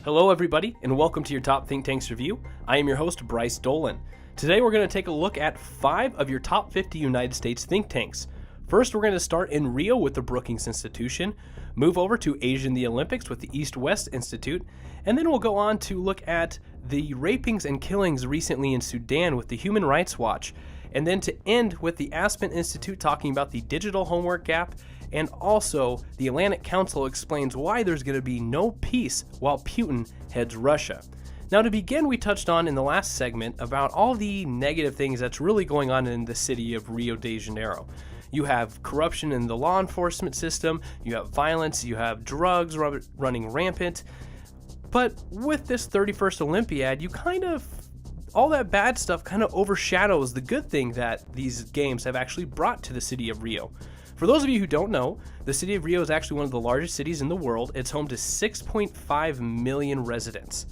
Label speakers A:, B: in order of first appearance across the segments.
A: Hello everybody, and welcome to your Top Think Tanks review. I am your host, Bryce Dolan. Today we're going to take a look at 5 of your top 50 United States think tanks. First, we're going to start in Rio with the Brookings Institution, move over to Asia in the Olympics with the East-West Institute, and then we'll go on to look at the rapings and killings recently in Sudan with the Human Rights Watch, and then to end with the Aspen Institute talking about the digital homework gap, and also the Atlantic Council explains why there's going to be no peace while Putin heads Russia. Now, to begin, we touched on in the last segment about all the negative things that's really going on in the city of Rio de Janeiro. You have corruption in the law enforcement system, you have violence, you have drugs running rampant. But with this 31st Olympiad, all that bad stuff kind of overshadows the good thing that these games have actually brought to the city of Rio. For those of you who don't know, the city of Rio is actually one of the largest cities in the world. It's home to 6.5 million residents.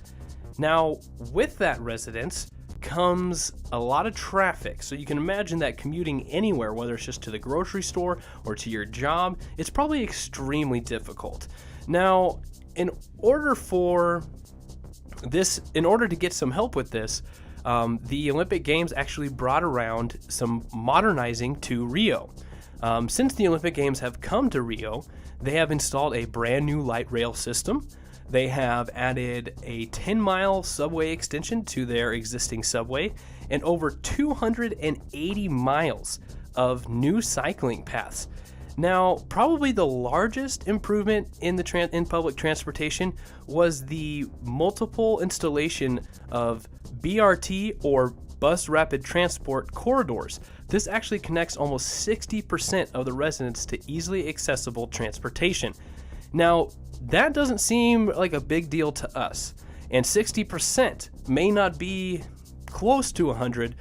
A: Now, with that residence comes a lot of traffic, so you can imagine that commuting anywhere, whether it's just to the grocery store or to your job, it's probably extremely difficult. Now, in order to get some help with this, the Olympic Games actually brought around some modernizing to Rio. Since the Olympic Games have come to Rio, they have installed a brand new light rail system. They have added a 10-mile subway extension to their existing subway and over 280 miles of new cycling paths. Now, probably the largest improvement in public transportation was the multiple installation of BRT or bus rapid transport corridors. This actually connects almost 60% of the residents to easily accessible transportation. Now, that doesn't seem like a big deal to us, and 60% may not be close to 100,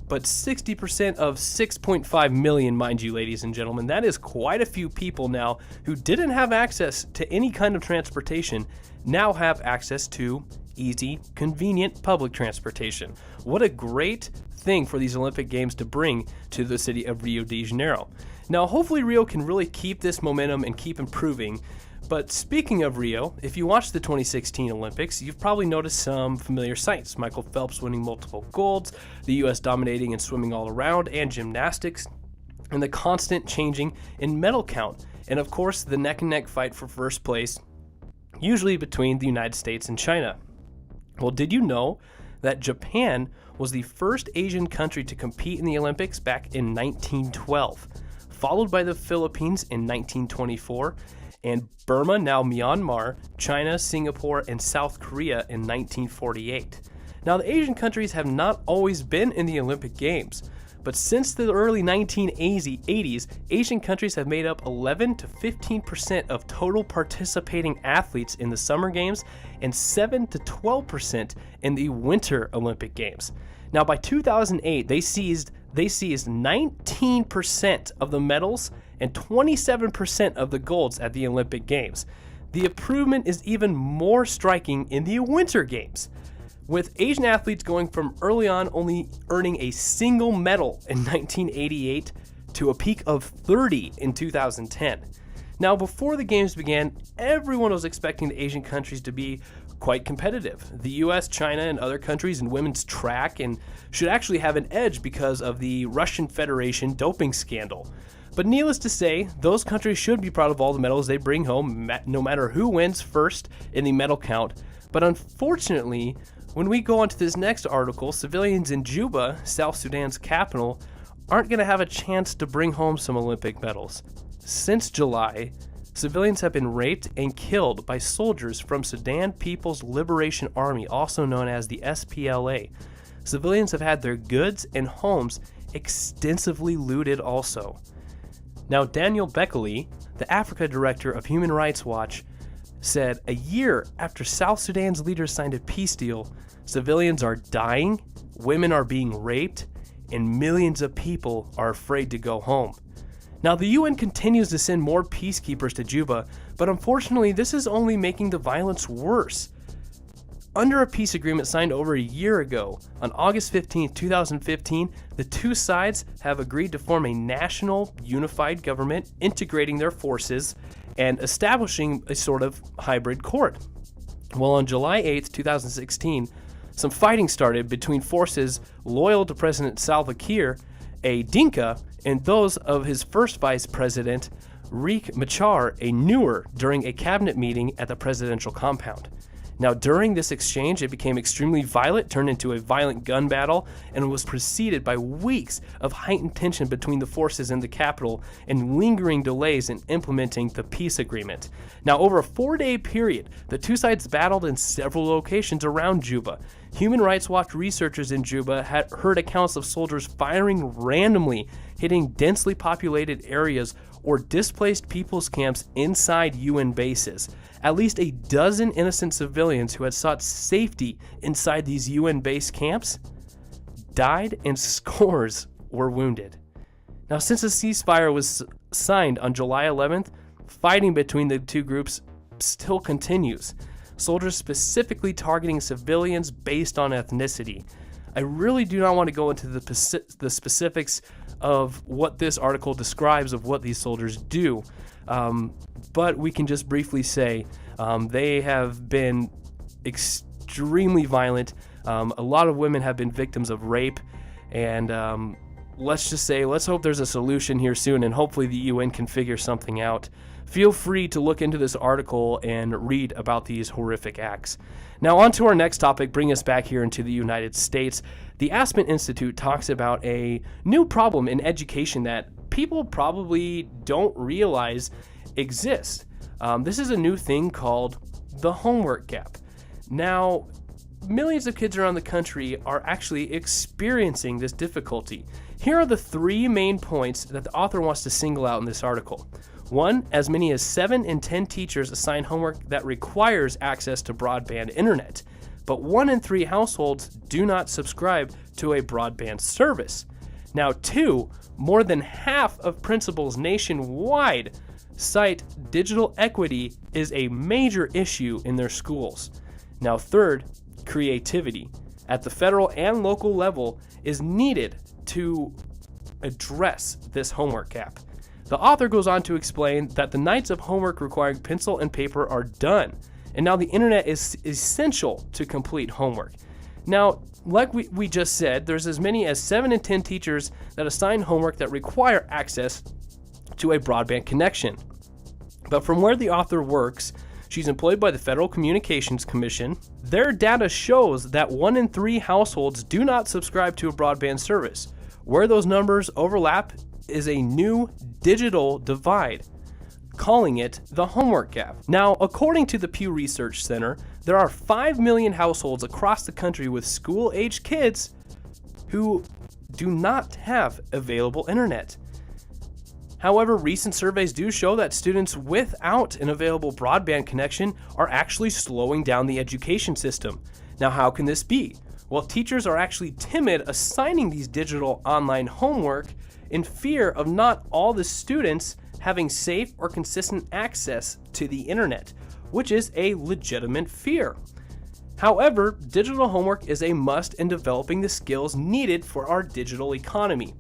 A: but 60% of 6.5 million, mind you, ladies and gentlemen, that is quite a few people now who didn't have access to any kind of transportation, now have access to easy, convenient public transportation. What a great thing for these Olympic Games to bring to the city of Rio de Janeiro. Now, hopefully Rio can really keep this momentum and keep improving. But speaking of Rio, if you watched the 2016 Olympics, you've probably noticed some familiar sights. Michael Phelps winning multiple golds, the U.S. dominating in swimming all around and gymnastics, and the constant changing in medal count. And of course, the neck-and-neck fight for first place, usually between the United States and China. Well, did you know that Japan was the first Asian country to compete in the Olympics back in 1912, followed by the Philippines in 1924, and Burma, now Myanmar, China, Singapore, and South Korea in 1948. Now, the Asian countries have not always been in the Olympic Games, but since the early 1980s, Asian countries have made up 11 to 15% of total participating athletes in the Summer Games and 7 to 12% in the Winter Olympic Games. Now, by 2008, they seized 19% of the medals and 27% of the golds at the Olympic Games. The improvement is even more striking in the Winter Games, with Asian athletes going from early on only earning a single medal in 1988 to a peak of 30 in 2010. Now, before the Games began, everyone was expecting the Asian countries to be quite competitive. The US, China, and other countries in women's track and should actually have an edge because of the Russian Federation doping scandal. But needless to say, those countries should be proud of all the medals they bring home, no matter who wins first in the medal count. But unfortunately, when we go on to this next article, civilians in Juba, South Sudan's capital, aren't going to have a chance to bring home some Olympic medals. Since July, civilians have been raped and killed by soldiers from Sudan People's Liberation Army, also known as the SPLA. Civilians have had their goods and homes extensively looted also. Now, Daniel Beckley, the Africa director of Human Rights Watch, said a year after South Sudan's leaders signed a peace deal, civilians are dying, women are being raped, and millions of people are afraid to go home. Now, the UN continues to send more peacekeepers to Juba, but unfortunately, this is only making the violence worse. Under a peace agreement signed over a year ago, on August 15, 2015, the two sides have agreed to form a national unified government, integrating their forces and establishing a sort of hybrid court. Well, on July 8th, 2016, some fighting started between forces loyal to President Salva Kiir, a Dinka, and those of his first vice president, Riek Machar, a Nuer, during a cabinet meeting at the presidential compound. Now, during this exchange, it became extremely violent, turned into a violent gun battle, and was preceded by weeks of heightened tension between the forces in the capital and lingering delays in implementing the peace agreement. Now, over a 4-day period, the two sides battled in several locations around Juba. Human Rights Watch researchers in Juba had heard accounts of soldiers firing randomly, hitting densely populated areas or displaced people's camps inside UN bases. At least a dozen innocent civilians who had sought safety inside these UN base camps died and scores were wounded. Now, since a ceasefire was signed on July 11th, fighting between the two groups still continues. Soldiers specifically targeting civilians based on ethnicity. I really do not want to go into the specifics of what this article describes of what these soldiers do, but we can just briefly say they have been extremely violent. A lot of women have been victims of rape, and let's hope there's a solution here soon, and hopefully the UN can figure something out. Feel free to look into this article and read about these horrific acts. Now, on to our next topic, bring us back here into the United States. The Aspen Institute talks about a new problem in education that people probably don't realize exists. This is a new thing called the homework gap. Now, millions of kids around the country are actually experiencing this difficulty. Here are the 3 main points that the author wants to single out in this article. 1, as many as 7 in 10 teachers assign homework that requires access to broadband internet, but 1 in 3 households do not subscribe to a broadband service. Now, 2, more than half of principals nationwide cite digital equity is a major issue in their schools. Now, 3rd, creativity at the federal and local level is needed to address this homework gap. The author goes on to explain that the nights of homework requiring pencil and paper are done, and now the internet is essential to complete homework. Now, like we just said, there's as many as 7 in 10 teachers that assign homework that require access to a broadband connection. But from where the author works, she's employed by the Federal Communications Commission. Their data shows that 1 in 3 households do not subscribe to a broadband service. Where those numbers overlap is a new digital divide, calling it the homework gap. Now, according to the Pew Research Center, there are 5 million households across the country with school-aged kids who do not have available internet. However, recent surveys do show that students without an available broadband connection are actually slowing down the education system. Now, how can this be? Well, teachers are actually timid assigning these digital online homework in fear of not all the students having safe or consistent access to the internet, which is a legitimate fear. However, digital homework is a must in developing the skills needed for our digital economy.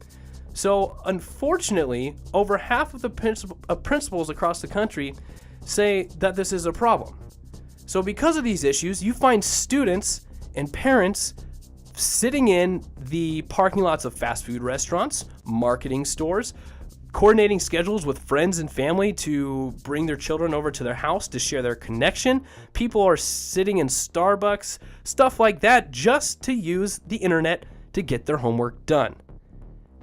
A: So, unfortunately, over half of the principals across the country say that this is a problem. So, because of these issues, you find students and parents sitting in the parking lots of fast food restaurants, marketing stores, coordinating schedules with friends and family to bring their children over to their house to share their connection. People are sitting in Starbucks, stuff like that, just to use the internet to get their homework done.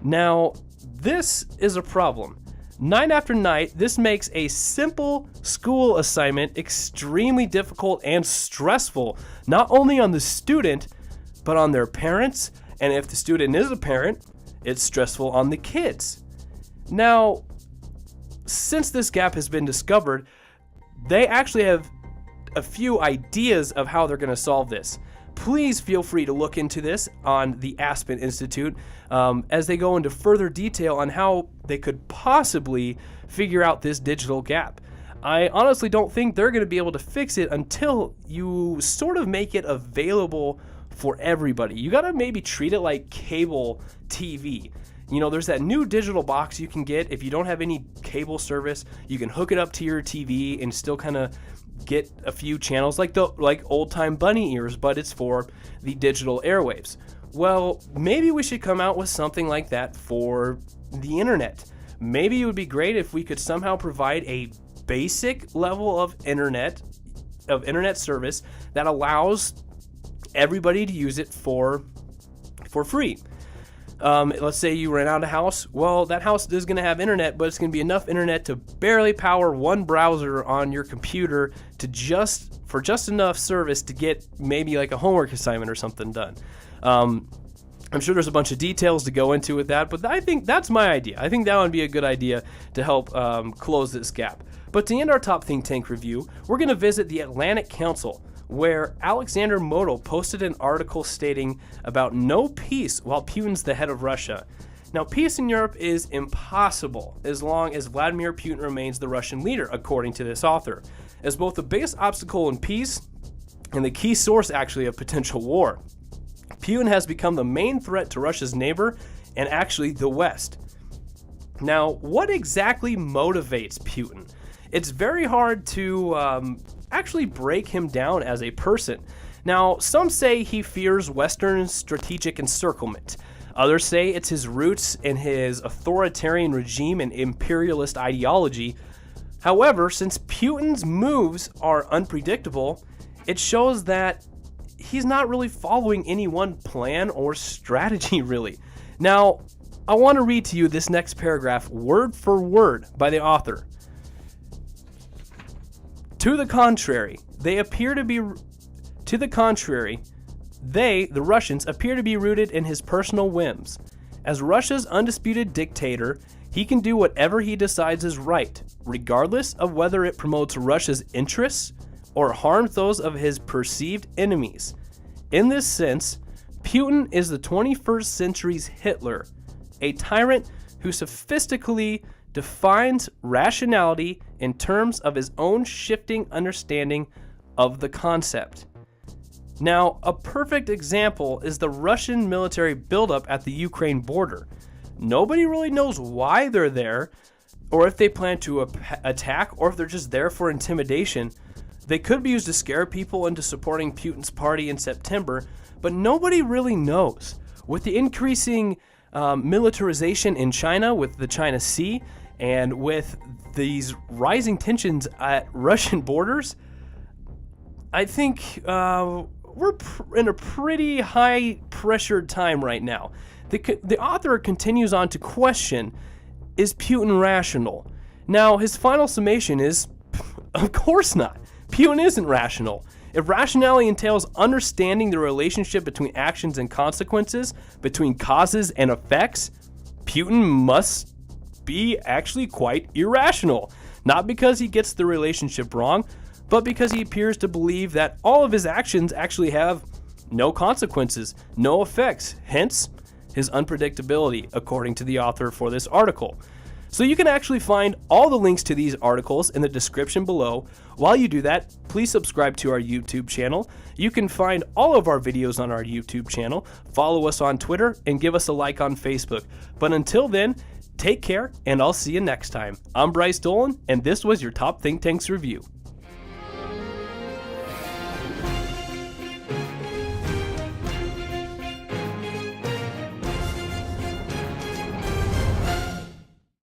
A: Now, this is a problem. Night after night, this makes a simple school assignment extremely difficult and stressful, not only on the student, but on their parents, and if the student is a parent, it's stressful on the kids. Now, since this gap has been discovered, they actually have a few ideas of how they're going to solve this. Please feel free to look into this on the Aspen Institute as they go into further detail on how they could possibly figure out this digital gap. I honestly don't think they're going to be able to fix it until you sort of make it available for everybody. You got to maybe treat it like cable TV. You know, there's that new digital box you can get if you don't have any cable service. You can hook it up to your TV and still kind of get a few channels like old time bunny ears, but it's for the digital airwaves. Well, maybe we should come out with something like that for the internet. Maybe it would be great if we could somehow provide a basic level of internet service that allows everybody to use it for free. Let's say you rent out a house. Well, that house is going to have internet, but it's going to be enough internet to barely power one browser on your computer for just enough service to get maybe like a homework assignment or something done. I'm sure there's a bunch of details to go into with that, but I think that's my idea. I think that would be a good idea to help close this gap. But to end our top think tank review, we're going to visit the Atlantic Council, where Alexander Moto posted an article stating about no peace while Putin's the head of Russia. Now, peace in Europe is impossible as long as Vladimir Putin remains the Russian leader, according to this author, as both the biggest obstacle in peace and the key source actually of potential war. Putin has become the main threat to Russia's neighbor and actually the West. Now, what exactly motivates Putin? It's very hard to actually break him down as a person. Now, some say he fears Western strategic encirclement. Others say it's his roots in his authoritarian regime and imperialist ideology. However, since Putin's moves are unpredictable, it shows that he's not really following any one plan or strategy, really. Now, I want to read to you this next paragraph word for word by the author. To the contrary, the Russians appear to be rooted in his personal whims. As Russia's undisputed dictator, he can do whatever he decides is right, regardless of whether it promotes Russia's interests or harms those of his perceived enemies. In this sense, Putin is the 21st century's Hitler, a tyrant who sophistically defines rationality in terms of his own shifting understanding of the concept. Now, a perfect example is the Russian military buildup at the Ukraine border. Nobody really knows why they're there, or if they plan to attack, or if they're just there for intimidation. They could be used to scare people into supporting Putin's party in September, but nobody really knows. With the increasing militarization in China, with the China Sea, and with these rising tensions at Russian borders, I think we're in a pretty high-pressured time right now. The author continues on to question, is Putin rational? Now, his final summation is, of course not. Putin isn't rational. If rationality entails understanding the relationship between actions and consequences, between causes and effects, Putin must be actually quite irrational. Not because he gets the relationship wrong, but because he appears to believe that all of his actions actually have no consequences, no effects, hence his unpredictability, according to the author for this article. So you can actually find all the links to these articles in the description below. While you do that, please subscribe to our YouTube channel. You can find all of our videos on our YouTube channel, follow us on Twitter, and give us a like on Facebook. But until then, take care, and I'll see you next time. I'm Bryce Dolan, and this was your Top Think Tanks Review.